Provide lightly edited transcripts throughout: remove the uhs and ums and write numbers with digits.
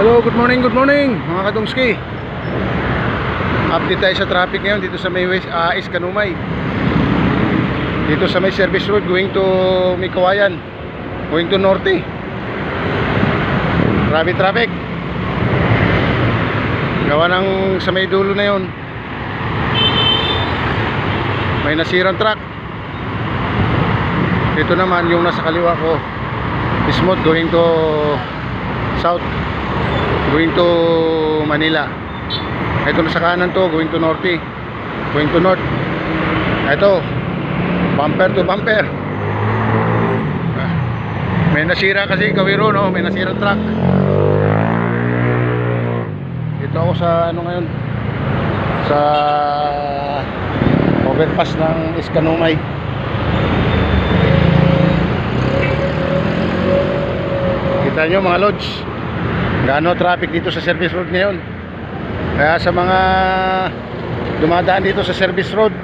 Hello, good morning mga kadungski. Update tayo sa traffic ngayon dito sa may East Kanumay. Dito sa may service road going to Mikawayan, going to Norte. Grabe traffic. Gawa ng sa may dulo na yun, may nasirang truck. Dito naman yung nasa kaliwa ko, smooth going to south, going to Manila. Ito na sa kanan to, going to Norte, going to north. Ito, bumper to bumper. May nasira kasi kawiro, no? May nasirang truck. Dito ako sa ano ngayon, sa overpass ng East Kanumay. Kita nyo mga lods, gaano traffic dito sa service road ngayon. Kaya sa mga dumadaan dito sa service road,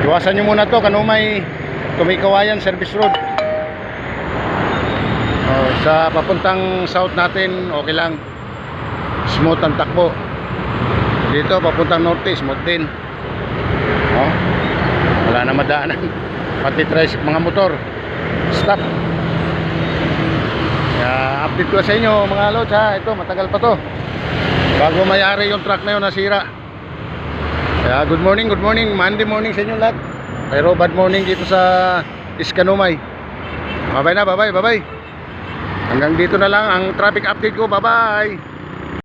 iwasan nyo muna to. Kanumay to Mikawayan service road. Sa papuntang south natin okay lang, smooth ang takbo. Dito papuntang norte, smooth din. Wala na madaanan. Pati mga motor stop. Update ko sa inyo mga lods ha. Ito matagal pa to bago mayari yung truck na yun nasira. Kaya good morning, Monday morning sa inyo lahat. Pero bad morning dito sa East Kanumay. Bye bye na, bye bye. Hanggang dito na lang ang traffic update ko. Bye bye.